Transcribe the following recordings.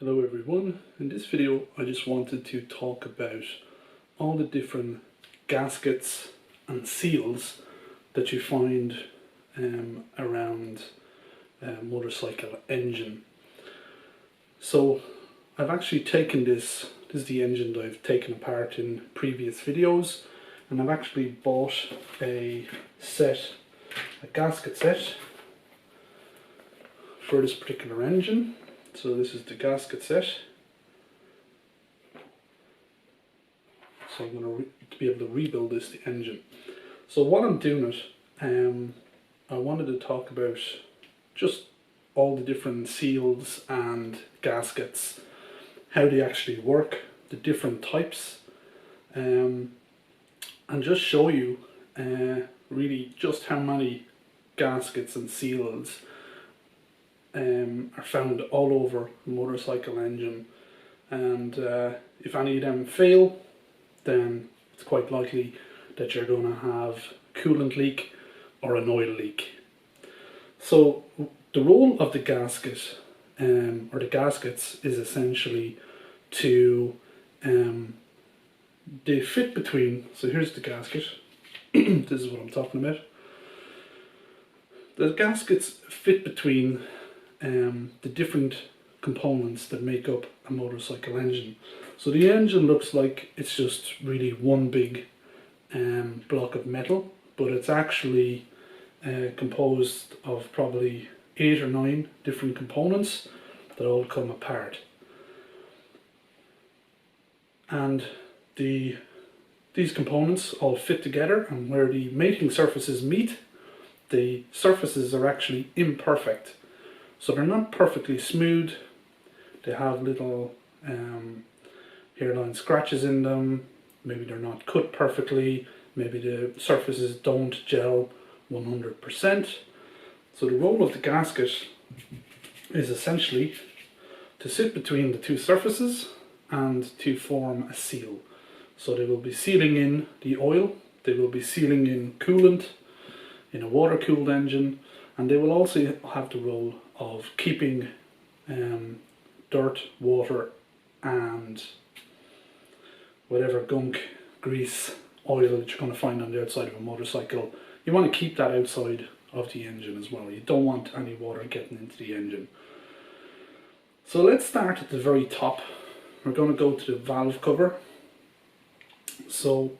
Hello everyone, in this video I just wanted to talk about all the different gaskets and seals that you find around a motorcycle engine. So I've actually taken this is the engine that I've taken apart in previous videos, and I've actually bought a gasket set for this particular engine. So this is the gasket set. So I'm going to be able to rebuild the engine. So what I'm doing I wanted to talk about just all the different seals and gaskets, how they actually work, the different types, and just show you really just how many gaskets and seals are found all over a motorcycle engine, and if any of them fail, then it's quite likely that you're going to have a coolant leak or an oil leak. So the role of the gasket or the gaskets is essentially to they fit between, so here's the gasket, this is what I'm talking about. The gaskets fit between the different components that make up a motorcycle engine. So the engine looks like it's just really one big block of metal, but it's actually composed of probably 8 or 9 different components that all come apart. And these components all fit together, and where the mating surfaces meet, the surfaces are actually imperfect. So they're not perfectly smooth, they have little hairline scratches in them, maybe they're not cut perfectly, maybe the surfaces don't gel 100%. So the role of the gasket is essentially to sit between the two surfaces and to form a seal. So they will be sealing in the oil, they will be sealing in coolant in a water-cooled engine, and they will also have the role of keeping dirt, water and whatever gunk, grease, oil that you're going to find on the outside of a motorcycle. You want to keep that outside of the engine as well. You don't want any water getting into the engine. So let's start at the very top. We're going to go to the valve cover. So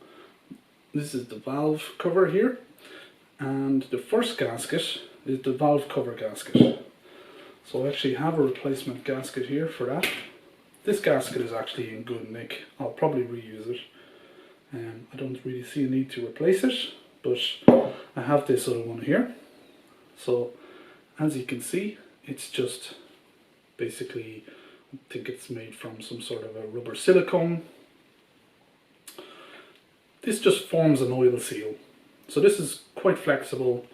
this is the valve cover here, and the first gasket is the valve cover gasket. So I actually have a replacement gasket here for that. This gasket is actually in good nick. I'll probably reuse it. I don't really see a need to replace it, but I have this other one here. So as you can see, it's just basically, I think it's made from some sort of a rubber silicone. This just forms an oil seal. So this is quite flexible.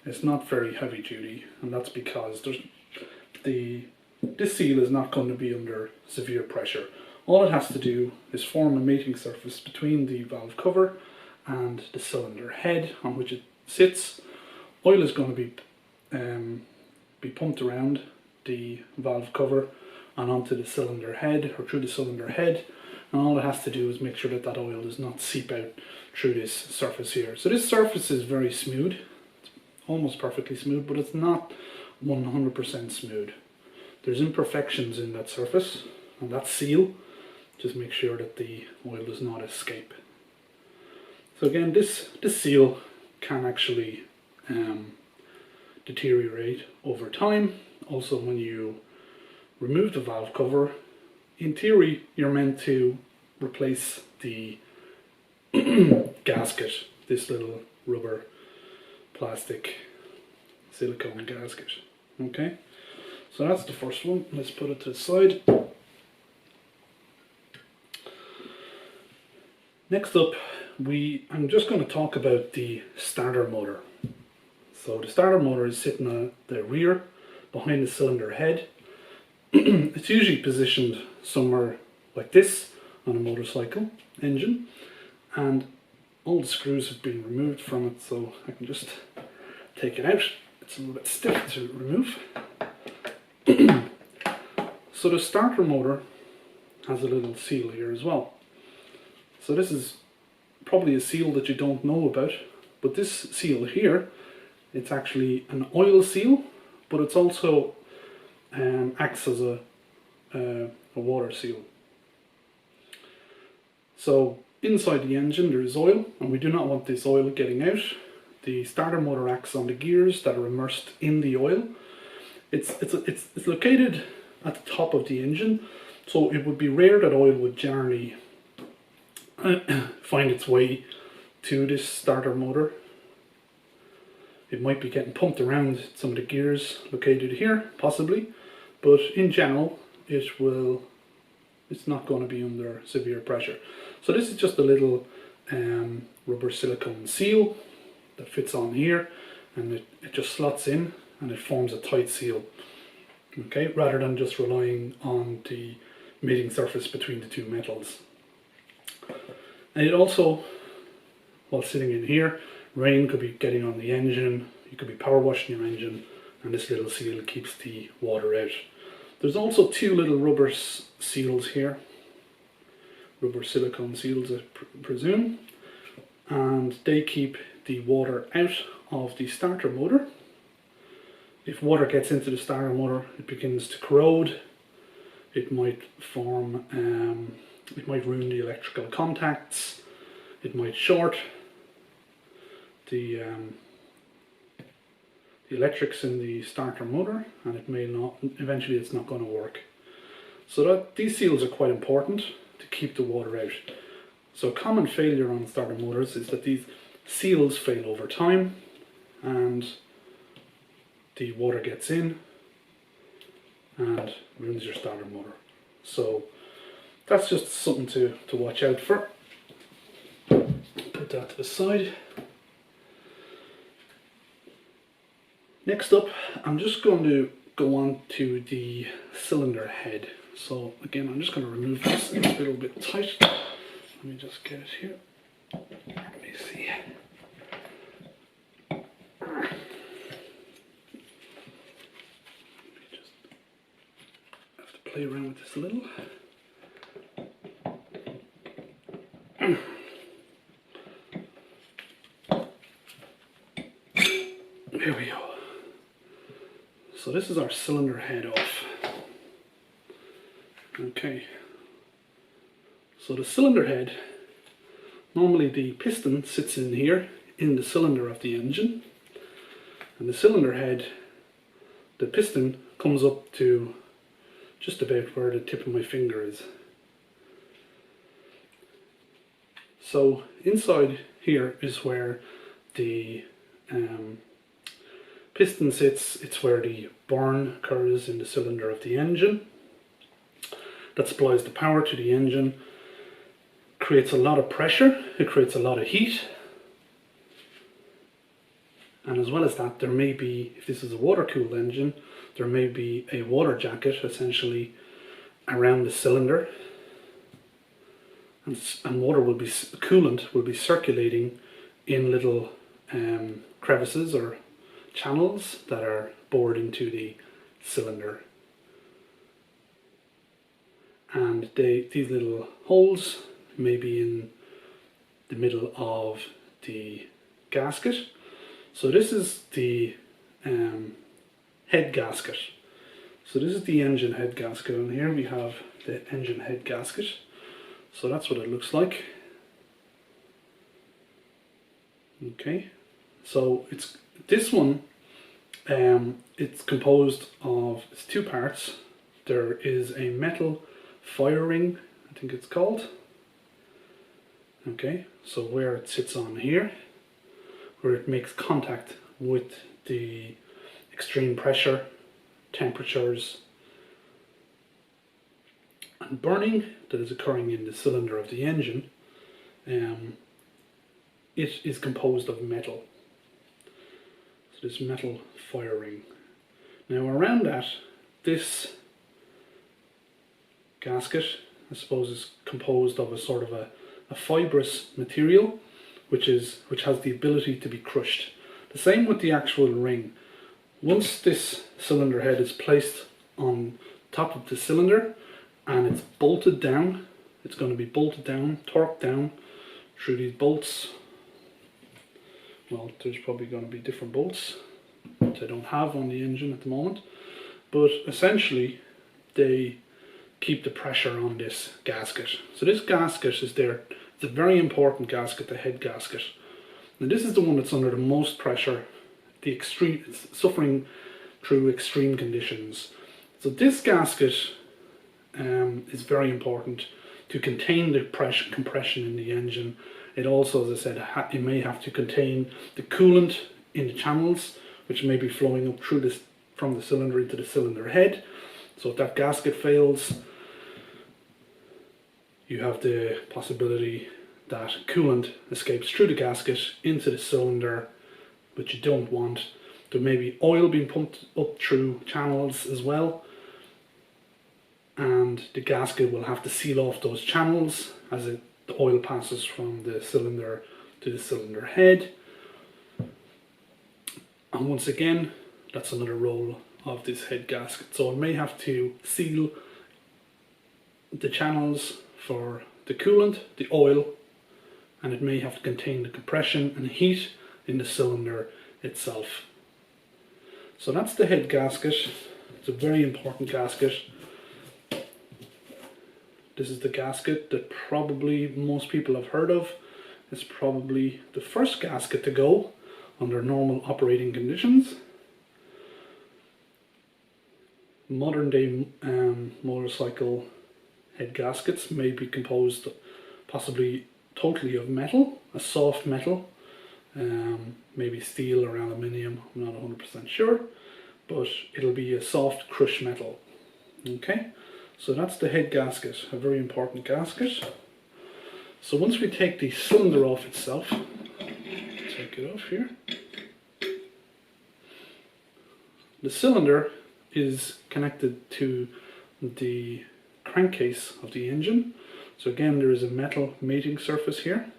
It's not very heavy duty, and that's because this seal is not going to be under severe pressure. All it has to do is form a mating surface between the valve cover and the cylinder head on which it sits. Oil is going to be pumped around the valve cover and onto the cylinder head, or through the cylinder head, and all it has to do is make sure that that oil does not seep out through this surface here. So this surface is very smooth, it's almost perfectly smooth, but it's not 100% smooth. There's imperfections in that surface, and that seal just make sure that the oil does not escape. So again, this seal can actually deteriorate over time. Also, when you remove the valve cover, in theory you're meant to replace the gasket, this little rubber plastic silicone gasket. Okay, so that's the first one. Let's put it to the side. Next up, I'm just going to talk about the starter motor. So the starter motor is sitting at the rear behind the cylinder head. It's usually positioned somewhere like this on a motorcycle engine, and all the screws have been removed from it, so I can just take it out. It's a little bit stiff to remove. So the starter motor has a little seal here as well. So this is probably a seal that you don't know about, but this seal here, it's actually an oil seal, but it's also acts as a water seal. So inside the engine there is oil, and we do not want this oil getting out. The starter motor acts on the gears that are immersed in the oil. It's located at the top of the engine, so it would be rare that oil would generally find its way to this starter motor. It might be getting pumped around some of the gears located here, possibly, but in general it's not going to be under severe pressure. So this is just a little rubber silicone seal that fits on here, and it just slots in and it forms a tight seal, okay, rather than just relying on the mating surface between the two metals. And it also, while sitting in here, rain could be getting on the engine, you could be power washing your engine, and this little seal keeps the water out. There's also two little rubber seals here, rubber silicone seals I presume, and they keep the water out of the starter motor. If water gets into the starter motor, it begins to corrode. It might form, it might ruin the electrical contacts. It might short the electrics in the starter motor, and it may not. Eventually, it's not going to work. So these seals are quite important to keep the water out. So a common failure on starter motors is that these seals fail over time, and the water gets in and ruins your starter motor. So that's just something to watch out for. Put that to the side. Next up, I'm just going to go on to the cylinder head. So again, I'm just going to remove this. It's a little bit tight. Let me just get it here. Let me see. Play around with this a little. There we go. So this is our cylinder head off. Okay. So the cylinder head, normally the piston sits in here in the cylinder of the engine, and the cylinder head, the piston comes up to just about where the tip of my finger is. So inside here is where the piston sits. It's where the burn occurs in the cylinder of the engine. That supplies the power to the engine, creates a lot of pressure, it creates a lot of heat. And as well as that, there may be, if this is a water-cooled engine, there may be a water jacket essentially around the cylinder, and water will be, coolant will be circulating in little crevices or channels that are bored into the cylinder. And these little holes may be in the middle of the gasket. So this is the head gasket. So this is the engine head gasket, and here we have the engine head gasket. So that's what it looks like. Okay, so it's this one. It's composed of two parts. There is a metal fire ring, I think it's called. Okay, so where it sits on here, where it makes contact with the extreme pressure, temperatures and burning that is occurring in the cylinder of the engine, it is composed of metal. So this metal fire ring. Now around that, this gasket, I suppose, is composed of a sort of a fibrous material which has the ability to be crushed. The same with the actual ring. Once this cylinder head is placed on top of the cylinder, and it's bolted down. It's going to be bolted down, torqued down through these bolts. Well, there's probably going to be different bolts that I don't have on the engine at the moment, but essentially they keep the pressure on this gasket. So this gasket is there. It's a very important gasket, the head gasket. And this is the one that's under the most pressure, it's suffering through extreme conditions. So this gasket is very important to contain the compression in the engine. It also, as I said, it may have to contain the coolant in the channels, which may be flowing up through this from the cylinder into the cylinder head. So if that gasket fails, you have the possibility that coolant escapes through the gasket into the cylinder, which you don't want. There may be oil being pumped up through channels as well, and the gasket will have to seal off those channels as the oil passes from the cylinder to the cylinder head. And once again, that's another role of this head gasket. So it may have to seal the channels for the coolant, the oil, and it may have to contain the compression and heat in the cylinder itself. So that's the head gasket. It's a very important gasket. This is the gasket that probably most people have heard of. It's probably the first gasket to go under normal operating conditions. Modern day motorcycle head gaskets may be composed possibly totally of metal, a soft metal, maybe steel or aluminium, I'm not 100% sure, but it'll be a soft crushed metal. Okay, so that's the head gasket, a very important gasket. So once we take the cylinder off itself, take it off here. The cylinder is connected to the crankcase of the engine. So again, there is a metal mating surface here,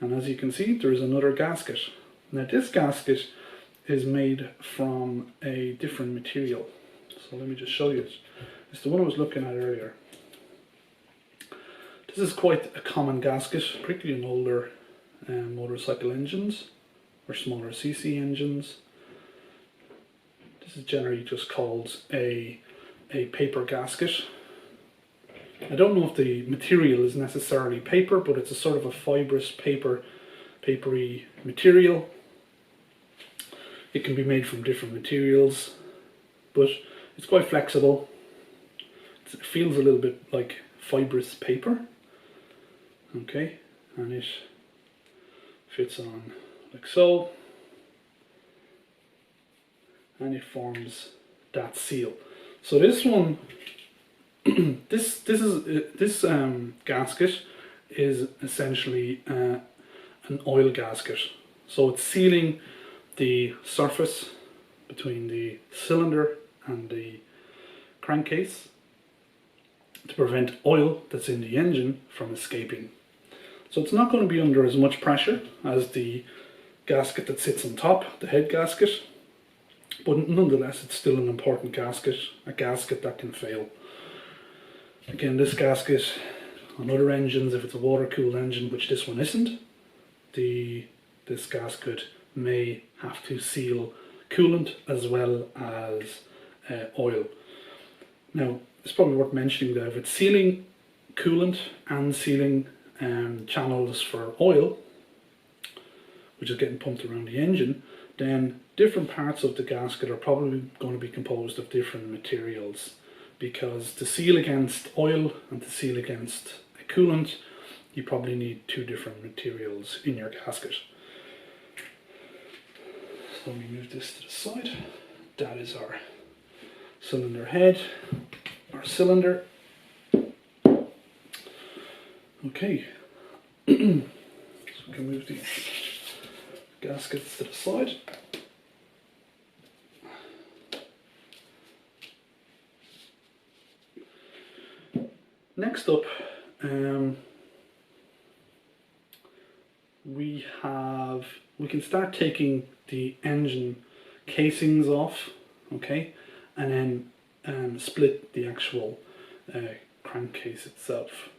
and as you can see, there is another gasket. Now this gasket is made from a different material. So let me just show you it. It's the one I was looking at earlier. This is quite a common gasket, particularly in older motorcycle engines or smaller CC engines. This is generally just called a paper gasket. I don't know if the material is necessarily paper, but it's a sort of a fibrous papery material. It can be made from different materials, but it's quite flexible. It feels a little bit like fibrous paper. Okay, and it fits on like so, and it forms that seal. So this one, this gasket is essentially an oil gasket. So it's sealing the surface between the cylinder and the crankcase to prevent oil that's in the engine from escaping. So it's not going to be under as much pressure as the gasket that sits on top, the head gasket, but nonetheless it's still an important gasket, a gasket that can fail. Again, this gasket on other engines, if it's a water-cooled engine, which this one isn't, this gasket may have to seal coolant as well as oil. Now, it's probably worth mentioning that if it's sealing coolant and sealing channels for oil, which is getting pumped around the engine, then different parts of the gasket are probably going to be composed of different materials, because to seal against oil and to seal against a coolant, you probably need two different materials in your gasket. So let me move this to the side. That is our cylinder head, our cylinder. Okay, so we can move the gaskets to the side. Next up, we can start taking the engine casings off, okay, and then split the actual crankcase itself.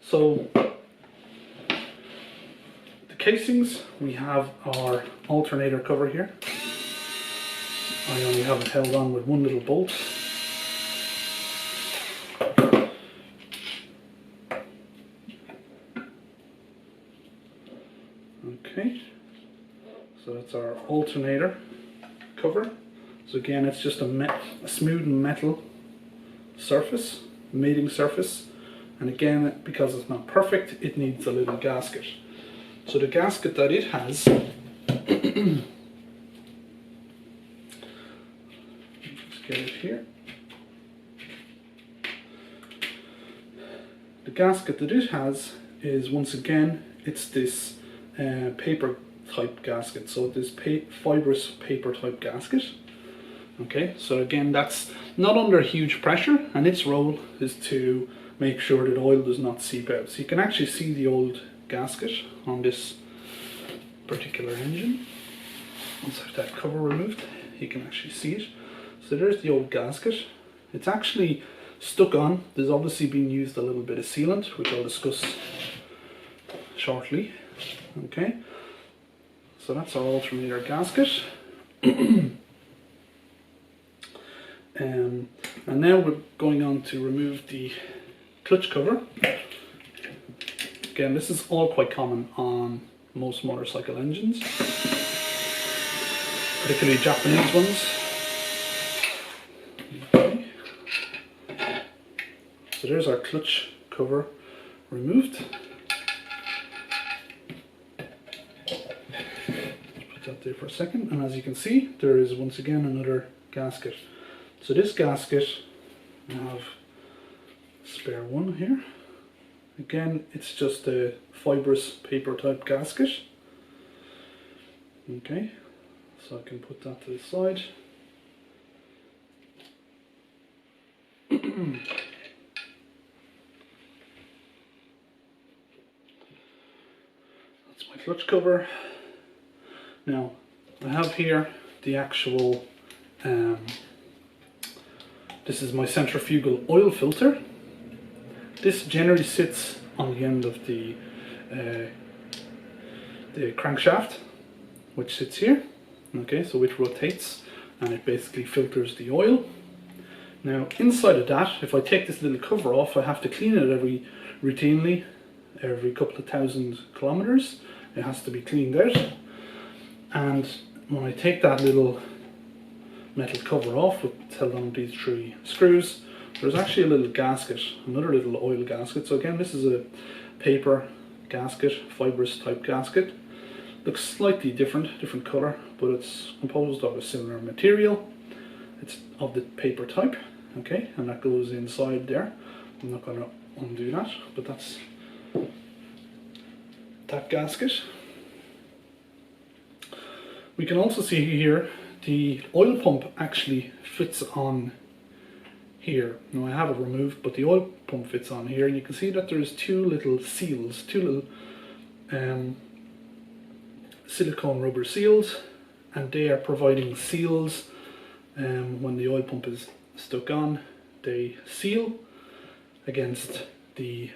So the casings, we have our alternator cover here. I only have it held on with one little bolt. Okay, so that's our alternator cover. So again, it's just a smooth metal surface, mating surface, and again, because it's not perfect, it needs a little gasket. So the gasket that it has, let's get it here. The gasket that it has is, once again, it's this paper type gasket, so this fibrous paper type gasket. Okay, so again, that's not under huge pressure, and its role is to make sure that oil does not seep out. So you can actually see the old gasket on this particular engine. Once I have that cover removed, you can actually see it. So there's the old gasket. It's actually stuck on. There's obviously been used a little bit of sealant, which I'll discuss shortly. Okay, so that's our alternator gasket. And now we're going on to remove the clutch cover. Again, this is all quite common on most motorcycle engines, particularly Japanese ones. Okay. So there's our clutch cover removed. Put that there for a second, and as you can see, there is once again another gasket. So this gasket, I have spare one here. Again, it's just a fibrous paper type gasket. Okay, so I can put that to the side. That's my clutch cover. Now, I have here the actual this is my centrifugal oil filter. This generally sits on the end of the crankshaft, which sits here. Okay, so it rotates and it basically filters the oil. Now inside of that, if I take this little cover off, I have to clean it routinely, every couple of 1,000 kilometers. It has to be cleaned out. And when I take that little metal cover off with held on these 3 screws, there's actually a little gasket, another little oil gasket. So again, this is a paper gasket, fibrous type gasket. Looks slightly different color, but it's composed of a similar material. It's of the paper type, okay, and that goes inside there. I'm not going to undo that, but that's that gasket. We can also see here the oil pump actually fits on here. Now I have it removed, but the oil pump fits on here, and you can see that there's 2 little seals, 2 little silicone rubber seals, and they are providing seals when the oil pump is stuck on. They seal against the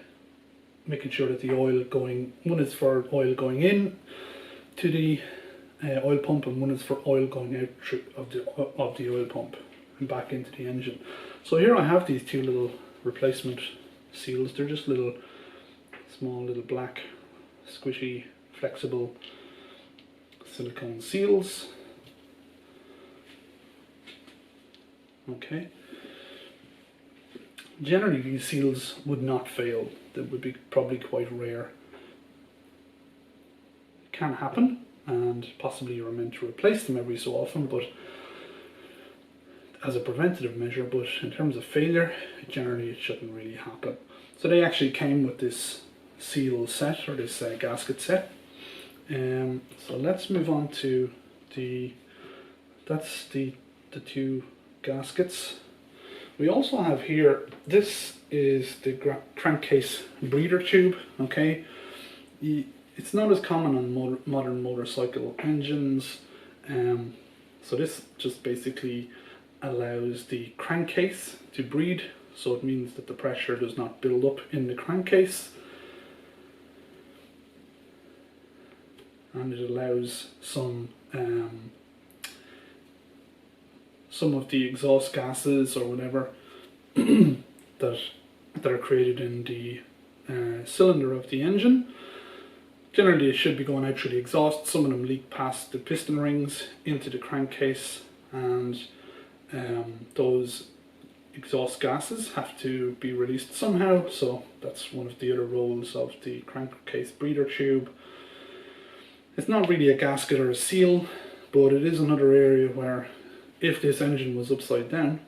making sure that the oil going, one is for oil going in to the oil pump, and one is for oil going out of the oil pump and back into the engine. So here I have these 2 little replacement seals. They're just small little black squishy flexible silicone seals. Okay, generally these seals would not fail. They would be probably quite rare. It can happen, and possibly you're meant to replace them every so often, but as a preventative measure. But in terms of failure, generally it shouldn't really happen. So they actually came with this seal set, or this gasket set. So let's move on to that's the 2 gaskets. We also have here, this is the crankcase breather tube. Okay, it's not as common on modern motorcycle engines, So this just basically allows the crankcase to breathe, so it means that the pressure does not build up in the crankcase, and it allows some of the exhaust gases or whatever that are created in the cylinder of the engine. Generally it should be going out through the exhaust. Some of them leak past the piston rings into the crankcase, and those exhaust gases have to be released somehow, so that's one of the other roles of the crankcase breather tube. It's not really a gasket or a seal, but it is another area where if this engine was upside down,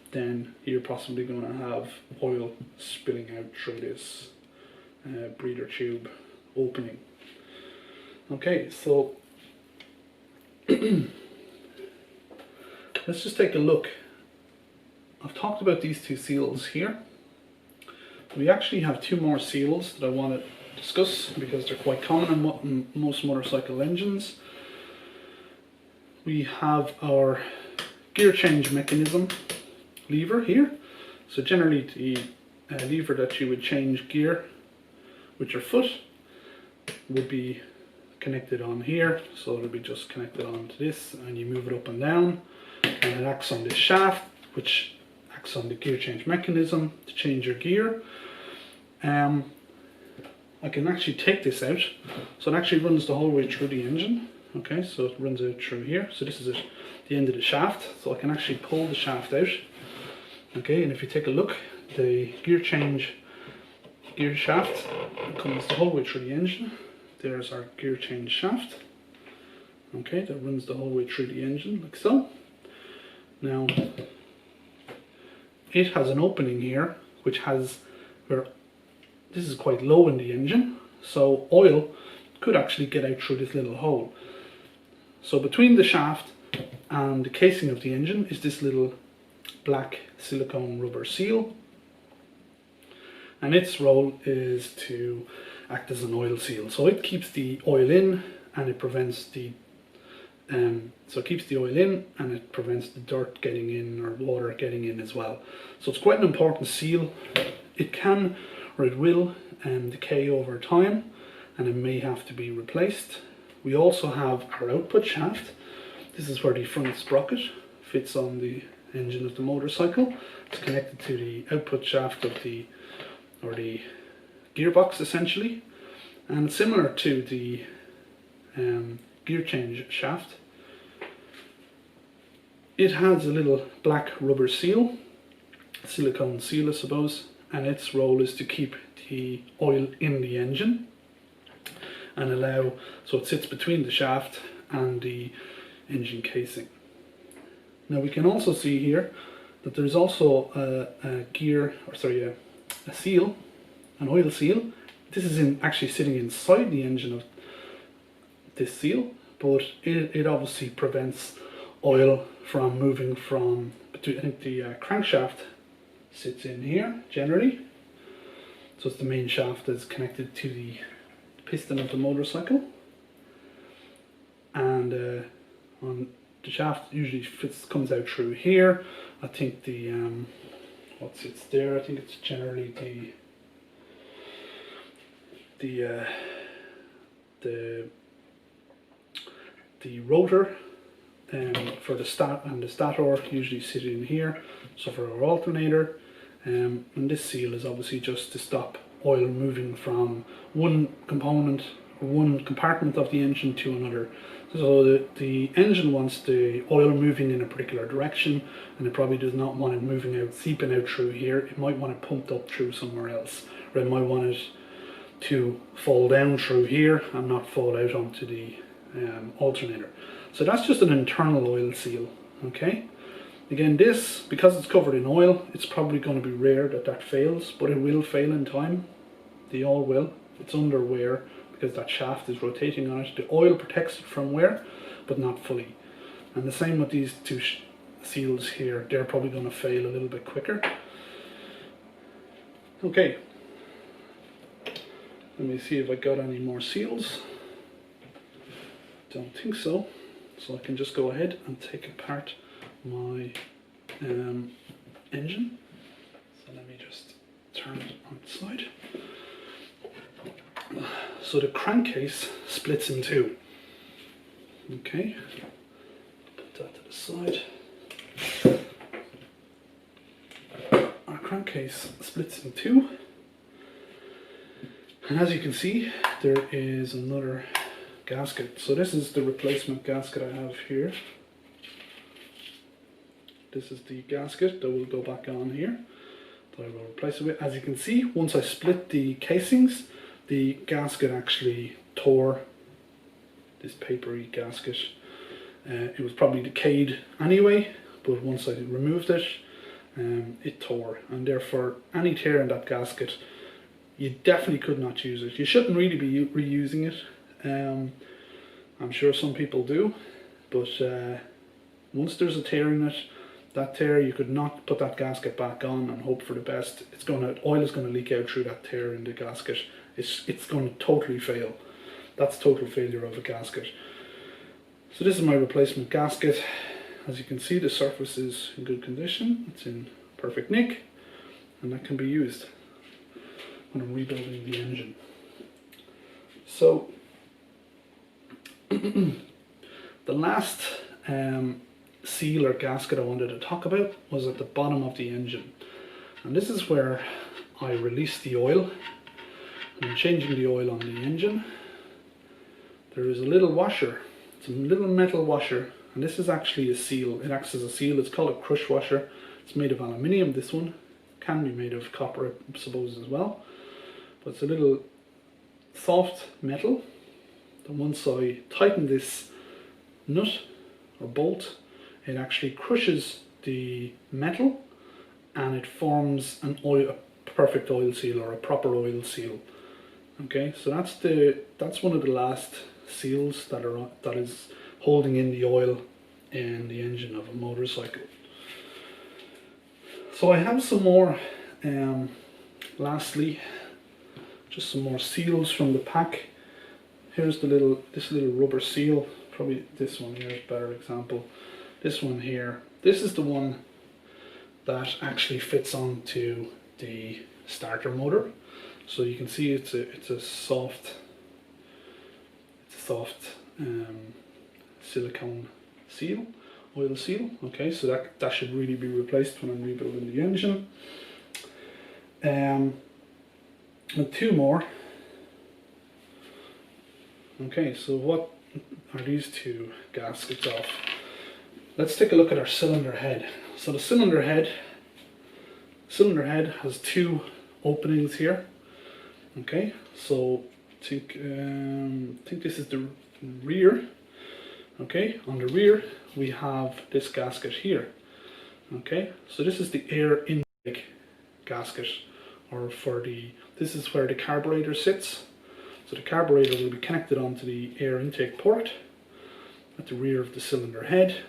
then you're possibly going to have oil spilling out through this breather tube opening. Okay, so let's just take a look. I've talked about these two seals here. We actually have two more seals that I want to discuss because they're quite common in most motorcycle engines. We have our gear change mechanism lever here. So generally the lever that you would change gear with your foot would be connected on here, so it'll be just connected onto this, and you move it up and down, and it acts on this shaft, which acts on the gear change mechanism to change your gear. I can actually take this out, so it actually runs the whole way through the engine. Okay, so it runs out through here, so this is it, the end of the shaft, so I can actually pull the shaft out. Okay, and if you take a look, the gear shaft comes the whole way through the engine. There's our gear change shaft. Okay, that runs the whole way through the engine, like so. Now, it has an opening here, which has where this is quite low in the engine, so oil could actually get out through this little hole. So between the shaft and the casing of the engine is this little black silicone rubber seal, and its role is to act as an oil seal. So it keeps the oil in, and it prevents the prevents the dirt getting in or water getting in as well. So it's quite an important seal. It can, or it will, decay over time, and it may have to be replaced. We also have our output shaft. This is where the front sprocket fits on the engine of the motorcycle. It's connected to the output shaft of the gearbox essentially, and similar to the gear change shaft, it has a little black rubber seal, silicone seal I suppose, and its role is to keep the oil in the engine and allow, so it sits between the shaft and the engine casing. Now we can also see here that there's also a seal, an oil seal. This is actually sitting inside the engine of this seal, but it obviously prevents oil from moving from, I think the crankshaft sits in here generally, so it's the main shaft that's connected to the piston of the motorcycle, and on the shaft usually comes out through here. I think the what sits there, I think it's generally the rotor for the stator usually sit in here, so for our alternator, and this seal is obviously just to stop oil moving from one component or one compartment of the engine to another. So the engine wants the oil moving in a particular direction, and it probably does not want it moving out, seeping out through here. It might want it pumped up through somewhere else, or it might want it to fall down through here and not fall out onto the alternator. So that's just an internal oil seal. Okay, again, this, because it's covered in oil, it's probably going to be rare that fails, but it will fail in time. They all will. It's under wear because that shaft is rotating on it. The oil protects it from wear, but not fully. And the same with these two seals here. They're probably going to fail a little bit quicker. Okay, let me see if I got any more seals. Don't think so. so I can just go ahead and take apart my engine. So let me just turn it on its side. So the crankcase splits in two. Okay, put that to the side. Our crankcase splits in two, and as you can see, there is another gasket. So this is the replacement gasket I have here. This is the gasket that will go back on here, that I will replace it with. As you can see, once I split the casings, the gasket actually tore, this papery gasket. It was probably decayed anyway, but once I removed it, it tore, and therefore any tear in that gasket, you definitely could not use it. You shouldn't really be reusing it. I'm sure some people do, but once there's a tear in it, that tear, you could not put that gasket back on and hope for the best. Oil is going to leak out through that tear in the gasket. It's going to totally fail. That's total failure of a gasket. So this is my replacement gasket. As you can see, the surface is in good condition. It's in perfect nick, and that can be used when I'm rebuilding the engine. So the last seal or gasket I wanted to talk about was at the bottom of the engine, and this is where I release the oil. I'm changing the oil on the engine. There is a little washer. It's a little metal washer, and this is actually a seal. It acts as a seal. It's called a crush washer. It's made of aluminium. This one can be made of copper, I suppose, as well, but it's a little soft metal. And once I tighten this nut or bolt, it actually crushes the metal, and it forms a perfect oil seal, or a proper oil seal. Okay, so that's one of the last seals that is holding in the oil in the engine of a motorcycle. So I have some more. Lastly, just some more seals from the pack. Here's this little rubber seal. Probably this one here is a better example. This one here. This is the one that actually fits onto the starter motor. So you can see it's a soft silicone seal, oil seal. Okay, so that should really be replaced when I'm rebuilding the engine. And two more. Okay, so what are these two gaskets of? Let's take a look at our cylinder head. So the cylinder head has two openings here. Okay, so think this is the rear. Okay, on the rear we have this gasket here. Okay, so this is the air intake gasket, or this is where the carburetor sits. So the carburetor will be connected onto the air intake port at the rear of the cylinder head,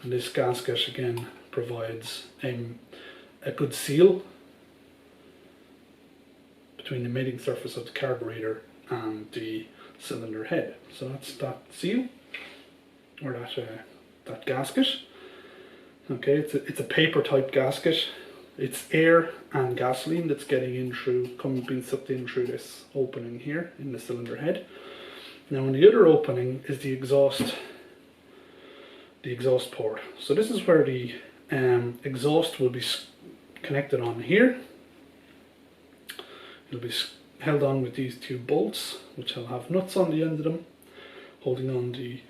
and this gasket again provides a good seal between the mating surface of the carburetor and the cylinder head. So that's that seal, or that gasket. Okay, it's a paper type gasket. It's air and gasoline that's being sucked in through this opening here in the cylinder head. Now, in the other opening is the exhaust port. So this is where the exhaust will be connected on here. It'll be held on with these two bolts, which will have nuts on the end of them, holding on the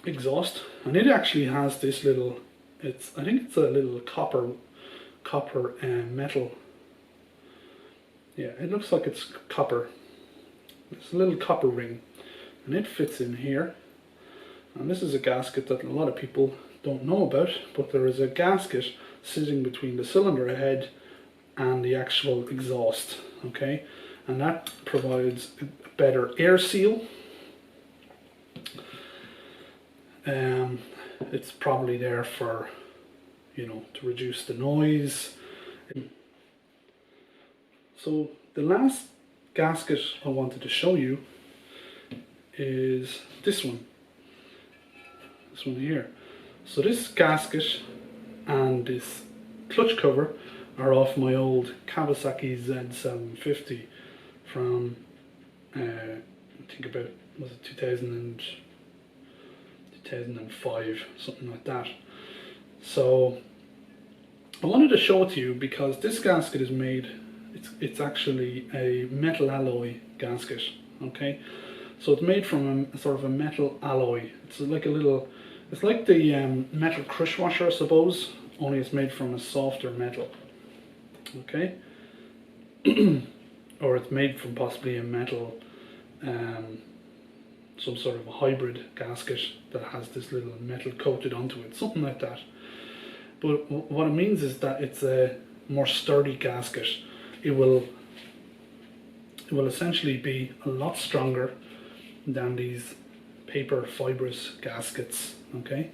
exhaust. And it actually has this little, I think it's a little copper metal. Yeah, it looks like it's copper. It's a little copper ring, and it fits in here. And this is a gasket that a lot of people don't know about, but there is a gasket sitting between the cylinder head and the actual exhaust. Okay, and that provides a better air seal. It's probably there for, to reduce the noise. So the last gasket I wanted to show you is this one. this one here. So this gasket and this clutch cover are off my old Kawasaki Z750 from I think about, was it 2005, something like that. So I wanted to show it to you because this gasket is made, it's actually a metal alloy gasket, okay? So it's made from a sort of a metal alloy. It's like a little, it's like the metal crush washer, I suppose, only it's made from a softer metal, okay? Or it's made from possibly a metal, some sort of a hybrid gasket that has this little metal coated onto it, something like that. But what it means is that it's a more sturdy gasket. It will essentially be a lot stronger than these paper fibrous gaskets, okay,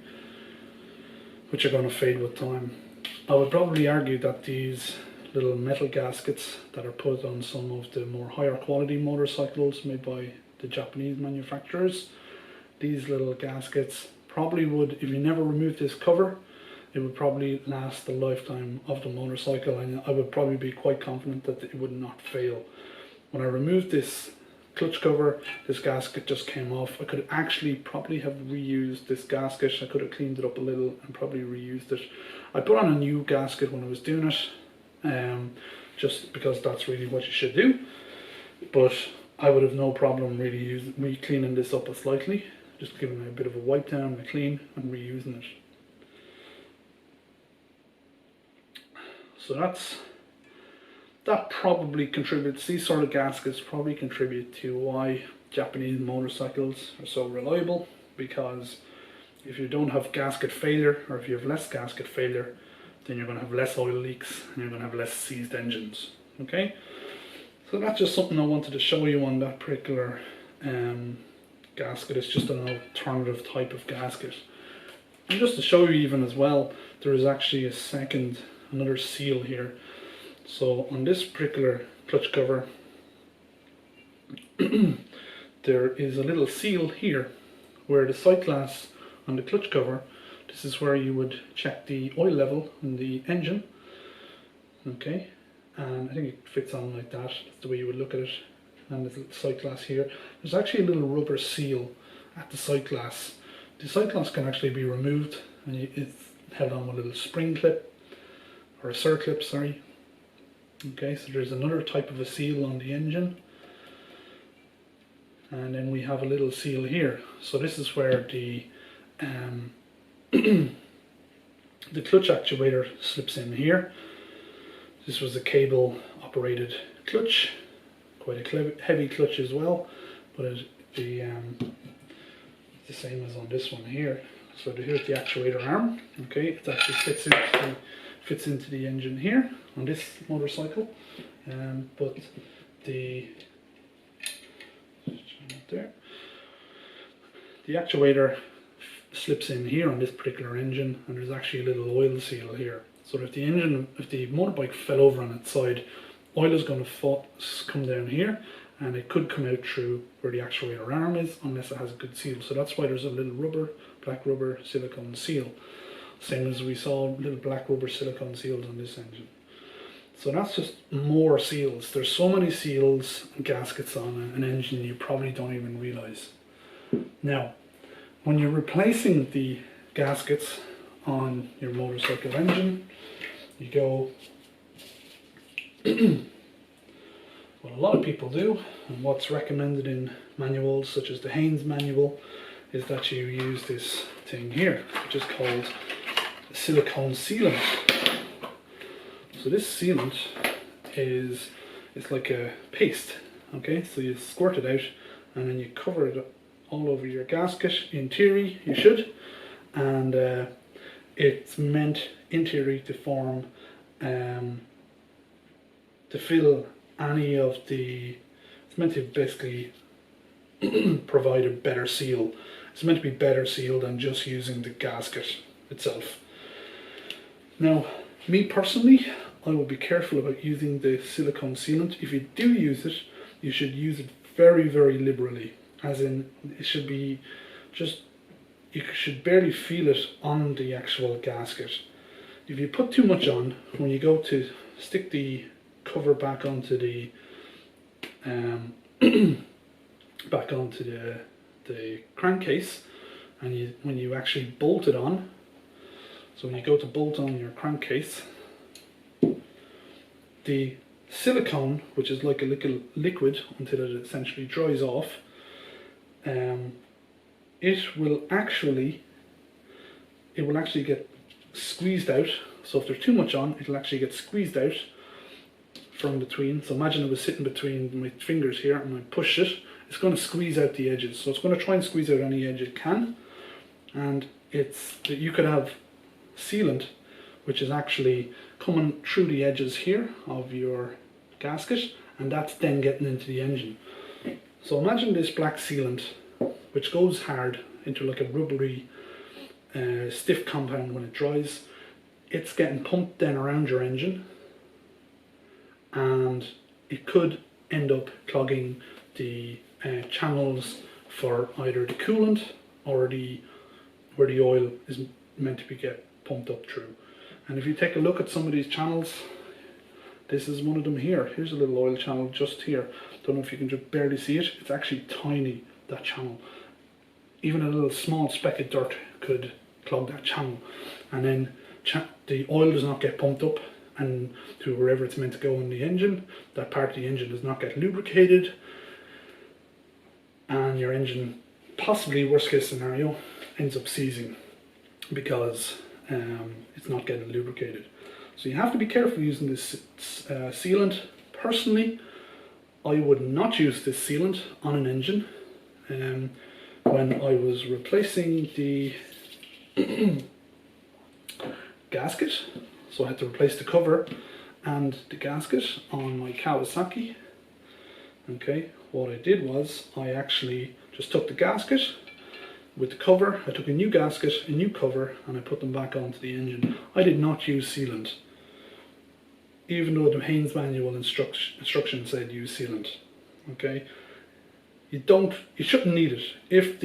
which are going to fade with time. I would probably argue that these little metal gaskets that are put on some of the more higher quality motorcycles made by the Japanese manufacturers, these little gaskets probably would, if you never remove this cover, it would probably last the lifetime of the motorcycle, and I would probably be quite confident that it would not fail. When I removed this clutch cover, this gasket just came off. I could actually probably have reused this gasket. I could have cleaned it up a little and probably reused it. I put on a new gasket when I was doing it, just because that's really what you should do, but I would have no problem really cleaning this up slightly, just giving it a bit of a wipe down, a clean, and reusing it. So that probably contributes, these sort of gaskets probably contribute to why Japanese motorcycles are so reliable, because if you don't have gasket failure, or if you have less gasket failure, then you're going to have less oil leaks and you're going to have less seized engines, okay? So that's just something I wanted to show you on that particular gasket. It's just an alternative type of gasket. And just to show you even as well, there is actually another seal here. So on this particular clutch cover, there is a little seal here where the sight glass on the clutch cover, this is where you would check the oil level in the engine, okay, and I think it fits on like that. That's the way you would look at it. And the sight glass here, there's actually a little rubber seal at the sight glass. The sight glass can actually be removed, and it's held on with a little spring clip, or a circlip, sorry. Okay, so there's another type of a seal on the engine, and then we have a little seal here. So this is where the the clutch actuator slips in here. This was a cable operated clutch, quite a heavy clutch as well, but it's the same as on this one here. So here's the actuator arm, okay, it actually fits into the engine here on this motorcycle, but the actuator slips in here on this particular engine, and there's actually a little oil seal here. So if the motorbike fell over on its side, oil is going to come down here, and it could come out through where the actuator arm is, unless it has a good seal. So that's why there's a little black rubber silicone seal. Same as we saw little black rubber silicone seals on this engine. So that's just more seals. There's so many seals and gaskets on an engine you probably don't even realize. Now, when you're replacing the gaskets on your motorcycle engine, you go what a lot of people do, and what's recommended in manuals such as the Haynes manual, is that you use this thing here, which is called silicone sealant. So this sealant it's like a paste, okay? So you squirt it out and then you cover it all over your gasket. In theory you should, and it's meant in theory to form to fill any of the, it's meant to basically provide a better seal. It's meant to be better sealed than just using the gasket itself. Now, me personally, I will be careful about using the silicone sealant. If you do use it, you should use it very, very liberally. As in, it should be just you should barely feel it on the actual gasket. If you put too much on, when you go to stick the cover back onto the the crankcase, and when you actually bolt it on, so when you go to bolt on your crankcase, the silicone, which is like a little liquid until it essentially dries off, it will actually get squeezed out. So if there's too much on, it'll actually get squeezed out from between. So imagine it was sitting between my fingers here, and I push it, it's going to squeeze out the edges. So it's going to try and squeeze out any edge it can. And you could have sealant, which is actually coming through the edges here of your gasket, and that's then getting into the engine. So imagine this black sealant, which goes hard into like a rubbery, stiff compound when it dries. It's getting pumped then around your engine, and it could end up clogging the channels for either the coolant or where the oil is meant to be get pumped up through. And if you take a look at some of these channels, this is one of them here. Here's a little oil channel just here. Don't know if you can just barely see it. It's actually tiny, that channel. Even a little small speck of dirt could clog that channel, and then the oil does not get pumped up and to wherever it's meant to go in the engine. That part of the engine does not get lubricated, and your engine, possibly worst case scenario, ends up seizing because it's not getting lubricated. So you have to be careful using this sealant. Personally, I would not use this sealant on an engine. When I was replacing the gasket, so I had to replace the cover and the gasket on my Kawasaki. Okay, what I did was I actually just took the gasket with the cover, I took a new gasket, a new cover, and I put them back onto the engine. I did not use sealant, even though the Haynes manual instruction said use sealant. Okay, you shouldn't need it. If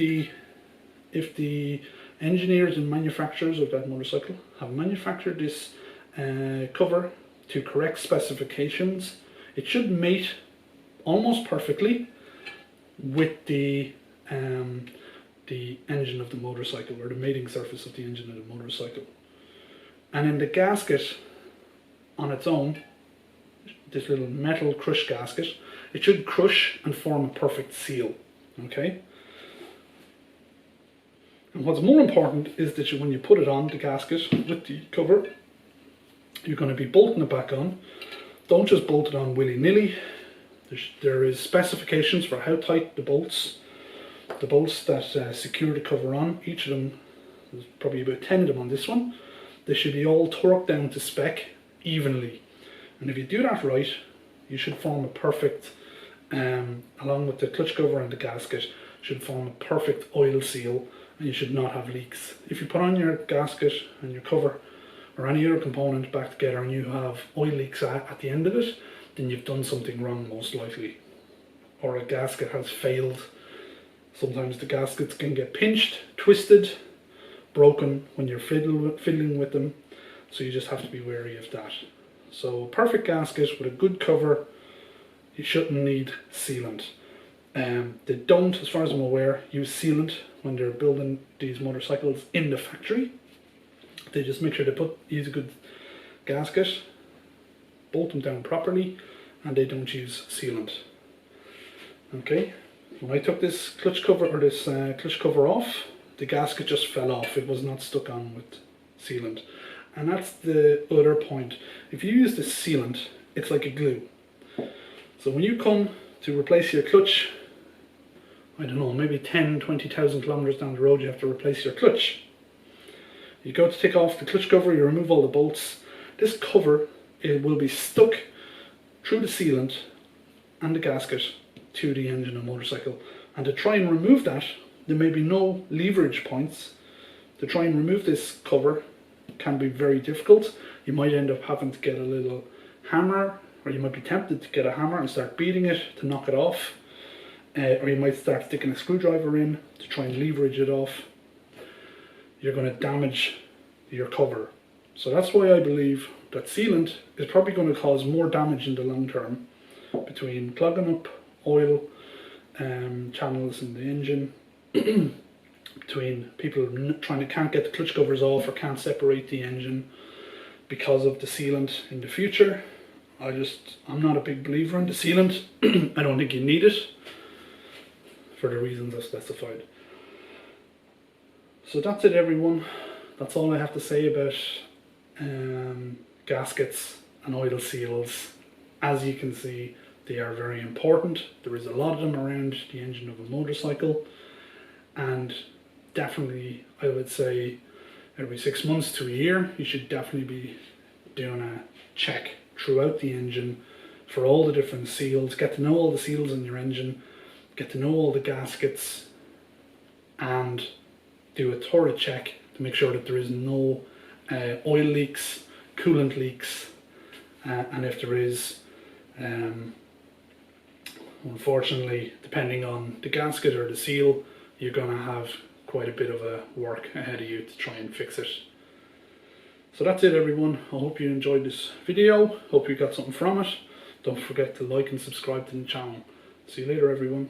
the engineers and manufacturers of that motorcycle have manufactured this cover to correct specifications, it should mate almost perfectly with the engine of the motorcycle, or the mating surface of the engine of the motorcycle. And in the gasket on its own, this little metal crush gasket, it should crush and form a perfect seal. Okay? And what's more important is that when you put it on the gasket with the cover, you're going to be bolting it back on. Don't just bolt it on willy-nilly. There is specifications for how tight the bolts that secure the cover on. Each of them, there's probably about 10 of them on this one. They should be all torqued down to spec evenly. And if you do that right, you should form a perfect, along with the clutch cover and the gasket, should form a perfect oil seal, and you should not have leaks. If you put on your gasket and your cover or any other component back together and you have oil leaks at the end of it, then you've done something wrong most likely. Or a gasket has failed. Sometimes the gaskets can get pinched, twisted, broken when you're fiddling with them, so you just have to be wary of that. So perfect gasket with a good cover, you shouldn't need sealant. They don't, as far as I'm aware, use sealant when they're building these motorcycles in the factory. They just make sure they use a good gasket, bolt them down properly, and they don't use sealant. Okay, when I took this clutch cover off, the gasket just fell off. It was not stuck on with sealant. And that's the other point. If you use this sealant, it's like a glue. So when you come to replace your clutch, I don't know, maybe 10-20,000 kilometers down the road, you have to replace your clutch. You go to take off the clutch cover, you remove all the bolts. This cover, it will be stuck through the sealant and the gasket to the engine of the motorcycle. And to try and remove that, there may be no leverage points. To try and remove this cover can be very difficult. You might end up having to get a little hammer, or you might be tempted to get a hammer and start beating it to knock it off. Or you might start sticking a screwdriver in to try and leverage it off. you're going to damage your cover. So that's why I believe that sealant is probably going to cause more damage in the long term, between clogging up oil channels in the engine, between people can't get the clutch covers off or can't separate the engine because of the sealant in the future. I'm not a big believer in the sealant. I don't think you need it for the reasons I've specified. So that's it, everyone. That's all I have to say about gaskets and oil seals. As you can see, they are very important. There is a lot of them around the engine of a motorcycle, and definitely I would say every 6 months to a year you should definitely be doing a check throughout the engine for all the different seals. Get to know all the seals in your engine, get to know all the gaskets, and do a thorough check to make sure that there is no oil leaks, coolant leaks, and if there is, unfortunately, depending on the gasket or the seal, you're going to have quite a bit of a work ahead of you to try and fix it. So that's it, everyone. I hope you enjoyed this video. Hope you got something from it. Don't forget to like and subscribe to the channel. See you later, everyone.